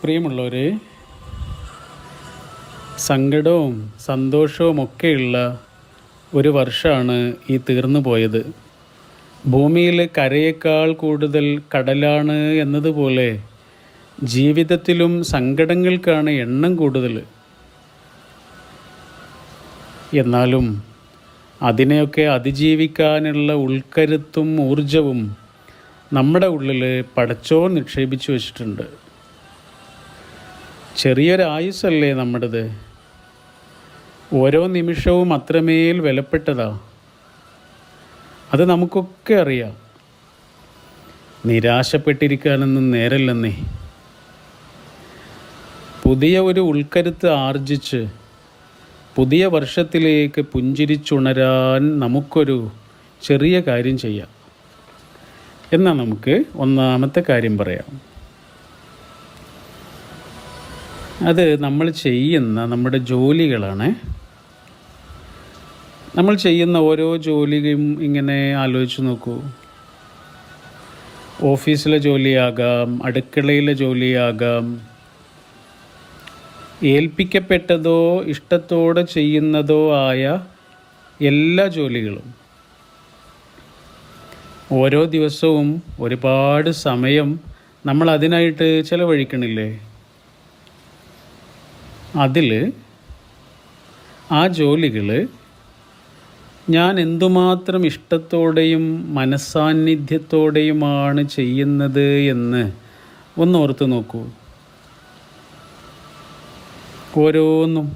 പ്രിയമുള്ളവരെ, സങ്കടവും സന്തോഷവും ഒക്കെയുള്ള ഒരു വർഷമാണ് ഈ തീർന്നു പോയത്. ഭൂമിയിൽ കരയേക്കാൾ കൂടുതൽ കടലാണ് എന്നതുപോലെ ജീവിതത്തിലും സങ്കടങ്ങൾക്കാണ് എണ്ണം കൂടുതൽ. എന്നാലും അതിനെയൊക്കെ അതിജീവിക്കാനുള്ള ഉൾക്കരുത്തും ഊർജവും നമ്മുടെ ഉള്ളിൽ പടച്ചോൻ നിക്ഷേപിച്ചു വച്ചിട്ടുണ്ട്. ചെറിയൊരായുസ്സല്ലേ നമ്മുടേത്. ഓരോ നിമിഷവും അത്രമേൽ വിലപ്പെട്ടതാ. അത് നമുക്കൊക്കെ അറിയാം. നിരാശപ്പെട്ടിരിക്കാനൊന്നും നേരല്ലെന്നേ. പുതിയ ഒരു ഉൾക്കരുത്ത് ആർജിച്ച് പുതിയ വർഷത്തിലേക്ക് പുഞ്ചിരിച്ചുണരാൻ നമുക്കൊരു ചെറിയ കാര്യം ചെയ്യാം. എന്നാൽ നമുക്ക് ഒന്നാമത്തെ കാര്യം പറയാം. അത് നമ്മൾ ചെയ്യുന്ന നമ്മുടെ ജോലികളാണ്. നമ്മൾ ചെയ്യുന്ന ഓരോ ജോലിയും ഇങ്ങനെ ആലോചിച്ച് നോക്കൂ. ഓഫീസിലെ ജോലിയാകാം, അടുക്കളയിലെ ജോലിയാകാം, ഏൽപ്പിക്കപ്പെട്ടതോ ഇഷ്ടത്തോടെ ചെയ്യുന്നതോ ആയ എല്ലാ ജോലികളും. ഓരോ ദിവസവും ഒരുപാട് സമയം നമ്മൾ അതിനായിട്ട് ചിലവഴിക്കണില്ലേ? അതിൽ ആ ജോലികൾ ഞാൻ എന്തുമാത്രം ഇഷ്ടത്തോടെയും മനസ്സാന്നിധ്യത്തോടെയുമാണ് ചെയ്യുന്നത് എന്ന് ഒന്നോർത്ത് നോക്കൂ. ഓരോന്നും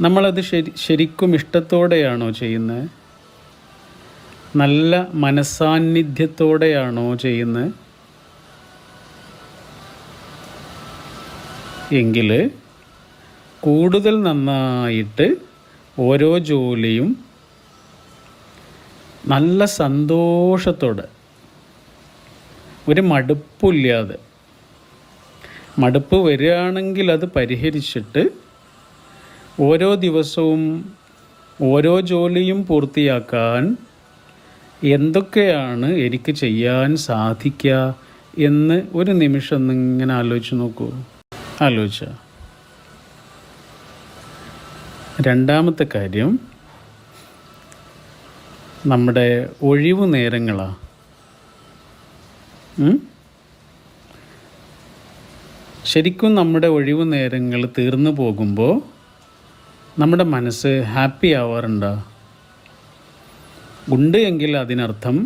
നമ്മളത് ശരിക്കും ഇഷ്ടത്തോടെയാണോ ചെയ്യുന്നത്? നല്ല മനസ്സാന്നിധ്യത്തോടെയാണോ ചെയ്യുന്നത്? എങ്കിൽ കൂടുതൽ നന്നായിട്ട് ഓരോ ജോലിയും നല്ല സന്തോഷത്തോടെ, ഒരു മടുപ്പില്ലാതെ, മടുപ്പ് വരികയാണെങ്കിൽ അത് പരിഹരിച്ചിട്ട് ഓരോ ദിവസവും ഓരോ ജോലിയും പൂർത്തിയാക്കാൻ എന്തൊക്കെയാണ് എനിക്ക് ചെയ്യാൻ സാധിക്കുക എന്ന് ഒരു നിമിഷം ഇങ്ങനെ ആലോചിച്ച് നോക്കൂ. ആലോചിച്ച രണ്ടാമത്തെ കാര്യം നമ്മുടെ ഒഴിവു നേരങ്ങളാണ്. ശരിക്കും നമ്മുടെ ഒഴിവു നേരങ്ങൾ തീർന്നു പോകുമ്പോൾ നമ്മുടെ മനസ്സ് ഹാപ്പി ആവാറുണ്ടോ? ഉണ്ട് എങ്കിൽ അതിനർത്ഥം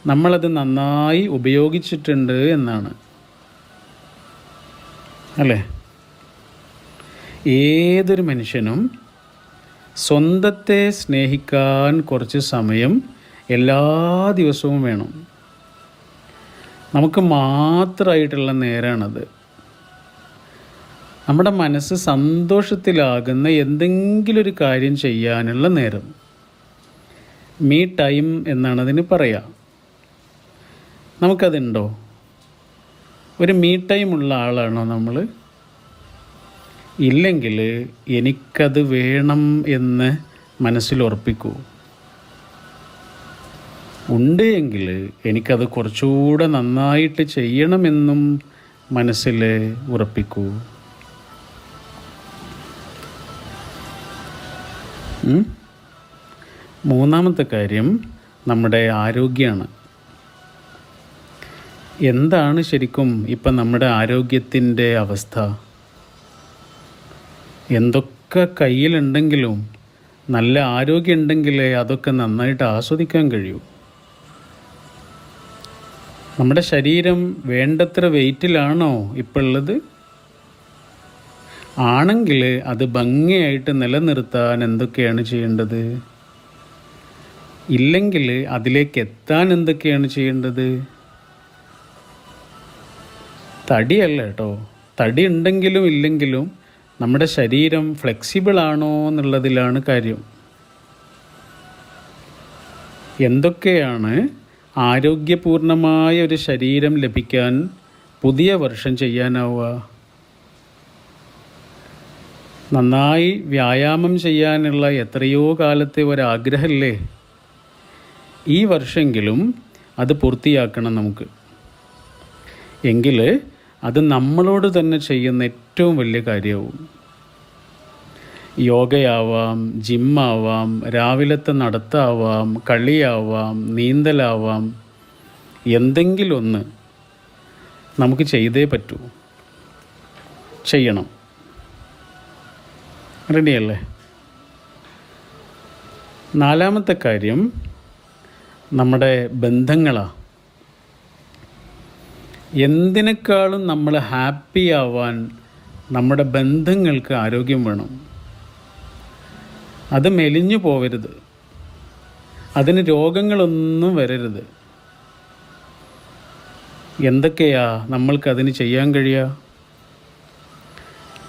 നമ്മളത് നന്നായി ഉപയോഗിച്ചിട്ടുണ്ട് എന്നാണ്, അല്ലേ? ഏതൊരു മനുഷ്യനും സ്വന്തത്തെ സ്നേഹിക്കാൻ കുറച്ച് സമയം എല്ലാ ദിവസവും വേണം. നമുക്ക് മാത്രമായിട്ടുള്ള നേരമാണത്. നമ്മുടെ മനസ്സ് സന്തോഷത്തിലാകുന്ന എന്തെങ്കിലും ഒരു കാര്യം ചെയ്യാനുള്ള നേരം, മീ ടൈം എന്നാണ് അതിന് പറയുക. നമുക്കതുണ്ടോ? ഒരു മീ ടൈം ഉള്ള ആളാണോ നമ്മൾ? ഇല്ലെങ്കിൽ എനിക്കത് വേണം എന്ന് മനസ്സിൽ ഉറപ്പിക്കൂ. ഉണ്ട് എങ്കിൽ എനിക്കത് കുറച്ചുകൂടെ നന്നായിട്ട് ചെയ്യണമെന്നും മനസ്സിൽ ഉറപ്പിക്കൂ. മൂന്നാമത്തെ കാര്യം നമ്മുടെ ആരോഗ്യമാണ്. എന്താണ് ശരിക്കും ഇപ്പം നമ്മുടെ ആരോഗ്യത്തിൻ്റെ അവസ്ഥ? എന്തൊക്കെ കയ്യിലുണ്ടെങ്കിലും നല്ല ആരോഗ്യം ഉണ്ടെങ്കിലേ അതൊക്കെ നന്നായിട്ട് ആസ്വദിക്കാൻ കഴിയൂ. നമ്മുടെ ശരീരം വേണ്ടത്ര വെയിറ്റിലാണോ ഇപ്പോൾ ഉള്ളത്? ആണെങ്കിൽ അത് ഭംഗിയായിട്ട് നിലനിർത്താൻ എന്തൊക്കെയാണ് ചെയ്യേണ്ടത്? ഇല്ലെങ്കിൽ അതിലേക്ക് എത്താൻ എന്തൊക്കെയാണ് ചെയ്യേണ്ടത്? തടിയല്ല കേട്ടോ, തടി ഉണ്ടെങ്കിലും ഇല്ലെങ്കിലും നമ്മുടെ ശരീരം ഫ്ലെക്സിബിൾ ആണോ എന്നുള്ളതിലാണ് കാര്യം. എന്തൊക്കെയാണ് ആരോഗ്യപൂർണമായ ഒരു ശരീരം ലഭിക്കാൻ പുതിയ വർഷം ചെയ്യാനാവുക? നന്നായി വ്യായാമം ചെയ്യാനുള്ള എത്രയോ കാലത്തെ ഒരാഗ്രഹമല്ലേ? ഈ വർഷമെങ്കിലും അത് പൂർത്തിയാക്കണം നമുക്ക്. എങ്കിൽ അത് നമ്മളോട് തന്നെ ചെയ്യുന്ന ഏറ്റവും വലിയ കാര്യമാവും. യോഗയാവാം, ജിമ്മാവാം, രാവിലത്തെ നടത്താവാം, കളിയാവാം, നീന്തലാവാം, എന്തെങ്കിലും ഒന്ന് നമുക്ക് ചെയ്തേ പറ്റൂ. ചെയ്യണം. റെഡിയല്ലേ? നാലാമത്തെ കാര്യം നമ്മുടെ ബന്ധങ്ങളാണ്. എന്തിനേക്കാളും നമ്മൾ ഹാപ്പി ആവാൻ നമ്മുടെ ബന്ധങ്ങൾക്ക് ആരോഗ്യം വേണം. അത് മെലിഞ്ഞു പോവരുത്, അതിന് രോഗങ്ങളൊന്നും വരരുത്. എന്തൊക്കെയാ നമ്മൾക്കതിന് ചെയ്യാൻ കഴിയുക?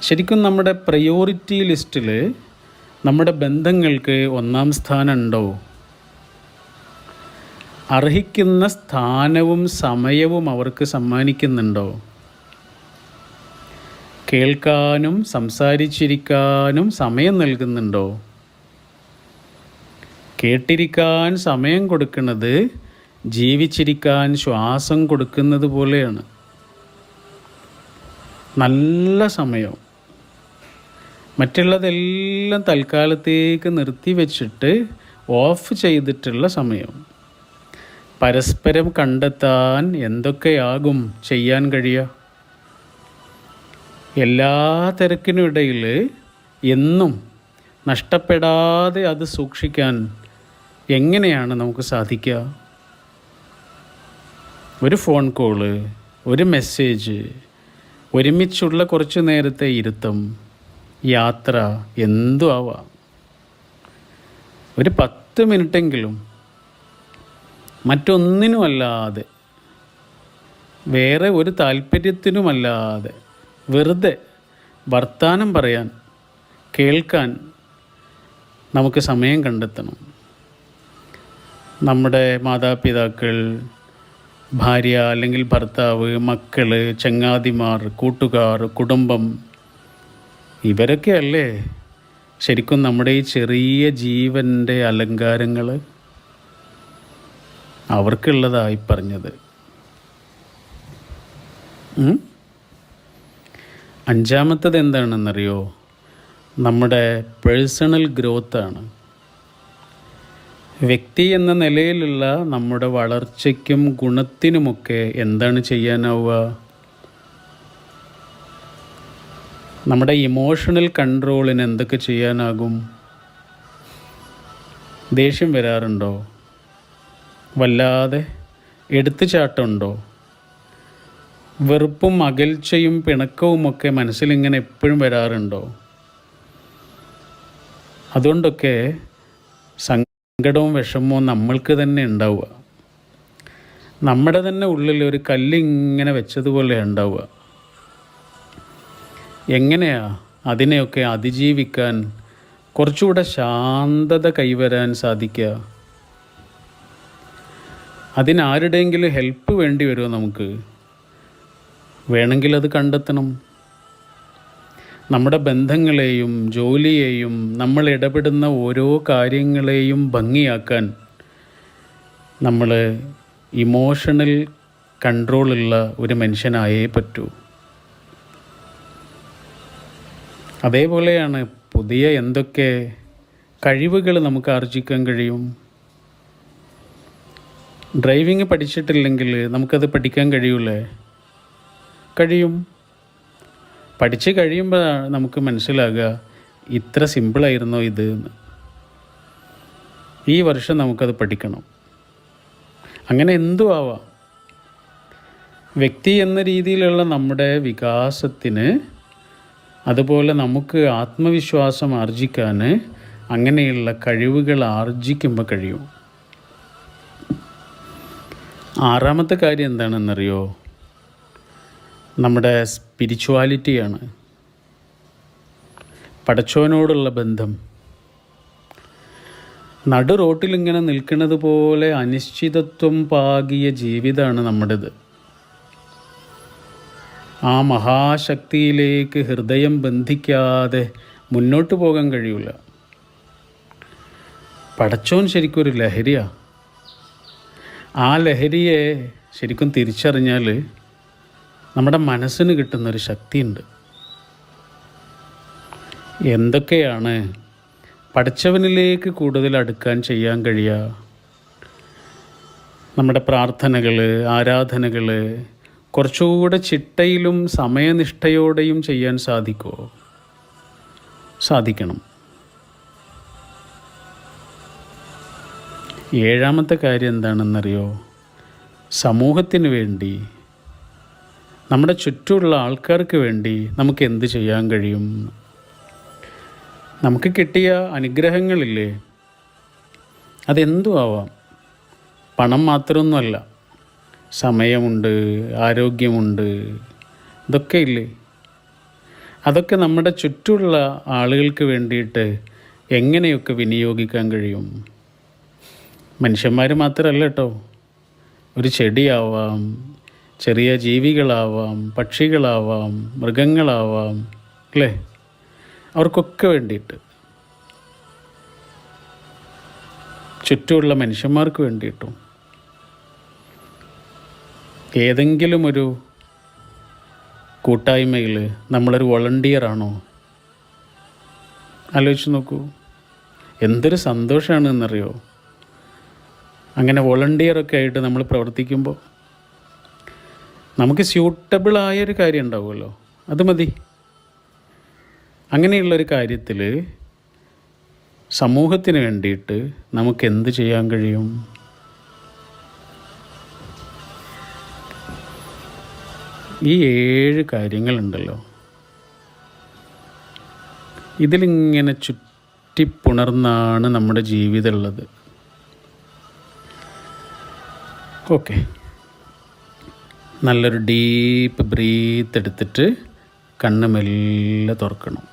ശരിക്കും നമ്മുടെ പ്രയോറിറ്റി ലിസ്റ്റിൽ നമ്മുടെ ബന്ധങ്ങൾക്ക് ഒന്നാം സ്ഥാനം ഉണ്ടോ? അർഹിക്കുന്ന സ്ഥാനവും സമയവും അവർക്ക് സമ്മാനിക്കുന്നുണ്ടോ? കേൾക്കാനും സംസാരിച്ചിരിക്കാനും സമയം നൽകുന്നുണ്ടോ? കേട്ടിരിക്കാൻ സമയം കൊടുക്കുന്നത് ജീവിച്ചിരിക്കാൻ ശ്വാസം കൊടുക്കുന്നത് പോലെയാണ്. നല്ല സമയം. മറ്റുള്ളതെല്ലാം തൽക്കാലത്തേക്ക് നിർത്തി വച്ചിട്ട് ഓഫ് ചെയ്തിട്ടുള്ള സമയം. പരസ്പരം കണ്ടെത്താൻ എന്തൊക്കെയാകും ചെയ്യാൻ കഴിയുക? എല്ലാ തിരക്കിനുമിടയിൽ എന്നും നഷ്ടപ്പെടാതെ അത് സൂക്ഷിക്കാൻ എങ്ങനെയാണ് നമുക്ക് സാധിക്കുക? ഒരു ഫോൺ കോള്, ഒരു മെസ്സേജ്, ഒരുമിച്ചുള്ള കുറച്ച് നേരത്തെ ഇരുത്തം, യാത്ര, എന്തും ആവാം. ഒരു 10 മിനിറ്റെങ്കിലും മറ്റൊന്നിനുമല്ലാതെ, വേറെ ഒരു താല്പര്യത്തിനുമല്ലാതെ വെറുതെ വർത്താനം പറയാൻ, കേൾക്കാൻ നമുക്ക് സമയം കണ്ടെത്തണം. നമ്മുടെ മാതാപിതാക്കൾ, ഭാര്യ അല്ലെങ്കിൽ ഭർത്താവ്, മക്കൾ, ചങ്ങാതിമാർ, കൂട്ടുകാർ, കുടുംബം, ഇവരൊക്കെയല്ലേ ശരിക്കും നമ്മുടെ ഈ ചെറിയ ജീവൻ്റെ അലങ്കാരങ്ങൾ. അവർക്കുള്ളതായി പറഞ്ഞത്. അഞ്ചാമത്തത് എന്താണെന്നറിയോ? നമ്മുടെ പേഴ്സണൽ ഗ്രോത്താണ്. വ്യക്തി എന്ന നിലയിലുള്ള നമ്മുടെ വളർച്ചയ്ക്കും ഗുണത്തിനുമൊക്കെ എന്താണ് ചെയ്യാനാവുക? നമ്മുടെ ഇമോഷണൽ കൺട്രോളിന് എന്തൊക്കെ ചെയ്യാനാകും? ദേഷ്യം വരാറുണ്ടോ? വല്ലാതെ എടുത്തുചാട്ടമുണ്ടോ? വെറുപ്പും അകൽച്ചയും പിണക്കവുമൊക്കെ മനസ്സിലിങ്ങനെ എപ്പോഴും വരാറുണ്ടോ? അതുകൊണ്ടൊക്കെ സങ്കടവും വിഷമവും നമ്മൾക്ക് തന്നെ ഉണ്ടാവുക. നമ്മുടെ തന്നെ ഉള്ളിൽ ഒരു കല്ലിങ്ങനെ വെച്ചതുപോലെ ഉണ്ടാവുക. എങ്ങനെയാ അതിനെയൊക്കെ അതിജീവിക്കാൻ കുറച്ചുകൂടെ ശാന്തത കൈവരാൻ സാധിക്കുക? അതിനാരുടെയെങ്കിലും ഹെൽപ്പ് വേണ്ടി വരുമോ നമുക്ക്? വേണമെങ്കിൽ അത് കണ്ടെത്തണം. നമ്മുടെ ബന്ധങ്ങളെയും ജോലിയെയും നമ്മൾ ഇടപെടുന്ന ഓരോ കാര്യങ്ങളെയും ഭംഗിയാക്കാൻ നമ്മൾ ഇമോഷണൽ കൺട്രോളുള്ള ഒരു മനുഷ്യനായേ പറ്റൂ. അതേപോലെയാണ് പുതിയ എന്തൊക്കെ കഴിവുകൾ നമുക്ക് ആർജിക്കാൻ കഴിയും. ഡ്രൈവിങ് പഠിച്ചിട്ടില്ലെങ്കിൽ നമുക്കത് പഠിക്കാൻ കഴിയൂലേ? കഴിയും. പഠിച്ച് കഴിയുമ്പോൾ നമുക്ക് മനസ്സിലാകുക ഇത്ര സിമ്പിളായിരുന്നോ ഇത് എന്ന്. ഈ വർഷം നമുക്കത് പഠിക്കണം. അങ്ങനെ എന്തും ആവാം. വ്യക്തി എന്ന രീതിയിലുള്ള നമ്മുടെ വികാസത്തിന്, അതുപോലെ നമുക്ക് ആത്മവിശ്വാസം ആർജിക്കാൻ അങ്ങനെയുള്ള കഴിവുകൾ ആർജിക്കുമ്പോൾ കഴിയും. ആറാമത്തെ കാര്യം എന്താണെന്നറിയോ? നമ്മുടെ സ്പിരിച്വാലിറ്റിയാണ്. പടച്ചവനോടുള്ള ബന്ധം. നടു റോട്ടിലിങ്ങനെ നിൽക്കുന്നത് പോലെ അനിശ്ചിതത്വം പാകിയ ജീവിതമാണ് നമ്മുടേത്. ആ മഹാശക്തിയിലേക്ക് ഹൃദയം ബന്ധിക്കാതെ മുന്നോട്ട് പോകാൻ കഴിയില്ല. പടച്ചോൻ ശരിക്കും ഒരു നമ്മുടെ മനസ്സിന് കിട്ടുന്നൊരു ശക്തിയുണ്ട്. എന്തൊക്കെയാണ് പടച്ചവനിലേക്ക് കൂടുതൽ അടുക്കാൻ ചെയ്യാൻ കഴിയുക? നമ്മുടെ പ്രാർത്ഥനകൾ, ആരാധനകൾ കുറച്ചുകൂടെ ചിട്ടയിലും സമയനിഷ്ഠയോടെയും ചെയ്യാൻ സാധിക്കുമോ? സാധിക്കണം. ഏഴാമത്തെ കാര്യം എന്താണെന്നറിയോ? സമൂഹത്തിന് വേണ്ടി, നമ്മുടെ ചുറ്റുമുള്ള ആൾക്കാർക്ക് വേണ്ടി നമുക്ക് എന്ത് ചെയ്യാൻ കഴിയും? നമുക്ക് കിട്ടിയ അനുഗ്രഹങ്ങളില്ലേ, അതെന്തും ആവാം. പണം മാത്രമൊന്നുമല്ല, സമയമുണ്ട്, ആരോഗ്യമുണ്ട്, ഇതൊക്കെ ഇല്ലേ? അതൊക്കെ നമ്മുടെ ചുറ്റുമുള്ള ആളുകൾക്ക് വേണ്ടിയിട്ട് എങ്ങനെയൊക്കെ വിനിയോഗിക്കാൻ കഴിയും? മനുഷ്യന്മാർ മാത്രമല്ല കേട്ടോ, ഒരു ചെടിയാവാം, ചെറിയ ജീവികളാവാം, പക്ഷികളാവാം, മൃഗങ്ങളാവാം, അല്ലേ? അവർക്കൊക്കെ വേണ്ടിയിട്ട്, ചുറ്റുമുള്ള മനുഷ്യന്മാർക്ക് വേണ്ടിയിട്ടും. ഏതെങ്കിലും ഒരു കൂട്ടായ്മയിൽ നമ്മളൊരു വോളണ്ടിയറാണോ? ആലോചിച്ച് നോക്കൂ, എന്തൊരു സന്തോഷമാണെന്നറിയോ അങ്ങനെ വോളണ്ടിയറൊക്കെ ആയിട്ട് നമ്മൾ പ്രവർത്തിക്കുമ്പോൾ. നമുക്ക് സ്യൂട്ടബിളായൊരു കാര്യം ഉണ്ടാവുമല്ലോ, അത് മതി. അങ്ങനെയുള്ളൊരു കാര്യത്തിൽ സമൂഹത്തിന് വേണ്ടിയിട്ട് നമുക്ക് എന്ത് ചെയ്യാൻ കഴിയും? ഈ 7 കാര്യങ്ങളുണ്ടല്ലോ, ഇതിലിങ്ങനെ ചുറ്റിപ്പുണർന്നാണ് നമ്മുടെ ജീവിതമുള്ളത്. ഓക്കെ, നല്ലൊരു ഡീപ്പ് ബ്രീത്ത് എടുത്തിട്ട് കണ്ണ് മെല്ലെ തുറക്കണം.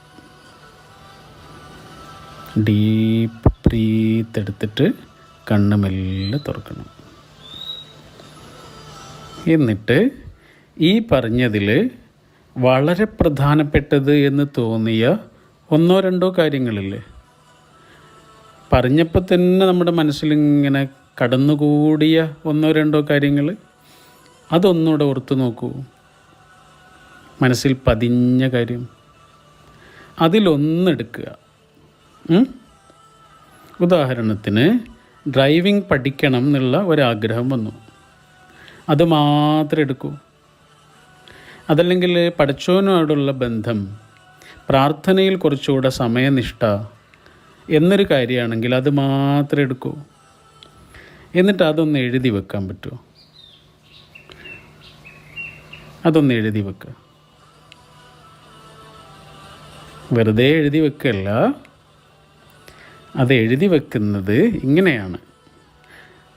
ഡീപ്പ് ബ്രീത്ത് എടുത്തിട്ട് കണ്ണ് മെല്ലെ തുറക്കണം. എന്നിട്ട് ഈ പറഞ്ഞതിൽ വളരെ പ്രധാനപ്പെട്ടത് എന്ന് തോന്നിയ 1-2 കാര്യങ്ങളില്ലേ, പറഞ്ഞപ്പോൾ തന്നെ നമ്മുടെ മനസ്സിലിങ്ങനെ കടന്നുകൂടിയ 1-2 കാര്യങ്ങൾ, അതൊന്നുകൂടെ ഓർത്ത് നോക്കൂ. മനസ്സിൽ പതിഞ്ഞ കാര്യം, അതിലൊന്നെടുക്കുക. ഉദാഹരണത്തിന് ഡ്രൈവിംഗ് പഠിക്കണം എന്നുള്ള ഒരാഗ്രഹം വന്നു, അത് മാത്രം എടുക്കൂ. അതല്ലെങ്കിൽ പടച്ചോനോടുള്ള ബന്ധം, പ്രാർത്ഥനയിൽ കുറച്ചുകൂടെ സമയനിഷ്ഠ എന്നൊരു കാര്യമാണെങ്കിൽ അത് മാത്രം എടുക്കൂ. എന്നിട്ട് അതൊന്ന് എഴുതി വെക്കാൻ പറ്റുമോ? അതൊന്ന് എഴുതി വെക്കുക. വെറുതെ എഴുതി വെക്കല്ല, അത് എഴുതി വെക്കുന്നത് ഇങ്ങനെയാണ്.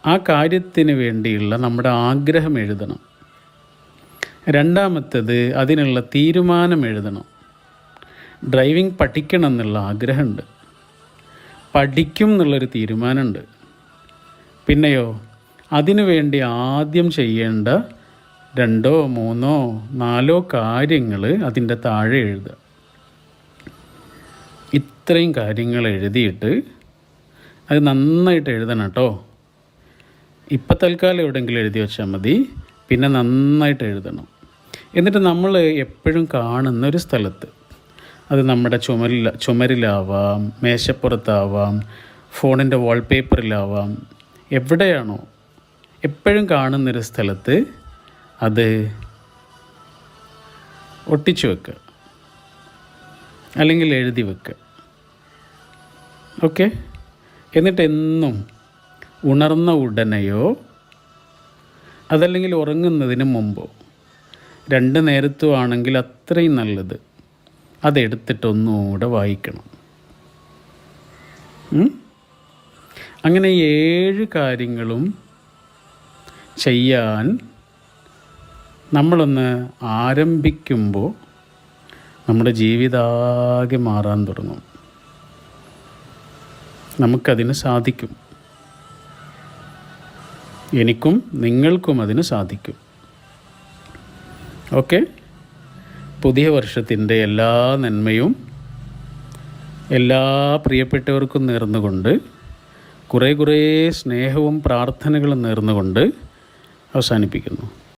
ആ കാര്യത്തിന് വേണ്ടിയുള്ള നമ്മുടെ ആഗ്രഹം എഴുതണം. രണ്ടാമത്തേത്, അതിനുള്ള തീരുമാനം എഴുതണം. ഡ്രൈവിംഗ് പഠിക്കണം എന്നുള്ള ആഗ്രഹമുണ്ട്, പഠിക്കും എന്നുള്ളൊരു തീരുമാനമുണ്ട്. പിന്നെയോ അതിനു വേണ്ടി ആദ്യം ചെയ്യേണ്ട 2, 3, 4 കാര്യങ്ങൾ അതിൻ്റെ താഴെ എഴുതുക. ഇത്രയും കാര്യങ്ങൾ എഴുതിയിട്ട് അത് നന്നായിട്ട് എഴുതണം കേട്ടോ. ഇപ്പം തൽക്കാലം എവിടെയെങ്കിലും എഴുതി വെച്ചാൽ മതി, പിന്നെ നന്നായിട്ട് എഴുതണം. എന്നിട്ട് നമ്മൾ എപ്പോഴും കാണുന്നൊരു സ്ഥലത്ത്, അത് നമ്മുടെ ചുമരിലാവാം, മേശപ്പുറത്താവാം, ഫോണിൻ്റെ വാൾപേപ്പറിലാവാം, എവിടെയാണോ എപ്പോഴും കാണുന്നൊരു സ്ഥലത്ത് അത് ഒട്ടിച്ചു വെക്കുക, അല്ലെങ്കിൽ എഴുതി വെക്കുക. ഓക്കെ, എന്നിട്ട് എന്നും ഉണർന്ന ഉടനെയോ അതല്ലെങ്കിൽ ഉറങ്ങുന്നതിന് മുമ്പോ, 2 നേരത്തും ആണെങ്കിൽ അത്രയും നല്ലത്, അതെടുത്തിട്ട് ഒന്നുകൂടെ വായിക്കണം. അങ്ങനെ 7 കാര്യങ്ങളും ചെയ്യാൻ നമ്മളൊന്ന് ആരംഭിക്കുമ്പോൾ നമ്മുടെ ജീവിതാകെ മാറാൻ തുടങ്ങും. നമുക്കതിന് സാധിക്കും. എനിക്കും നിങ്ങൾക്കും അതിന് സാധിക്കും. ഓക്കെ, പുതിയ വർഷത്തിൻ്റെ എല്ലാ നന്മയും എല്ലാ പ്രിയപ്പെട്ടവർക്കും നേർന്നുകൊണ്ട്, കുറേ സ്നേഹവും പ്രാർത്ഥനകളും നേർന്നുകൊണ്ട് അവസാനിപ്പിക്കുന്നു.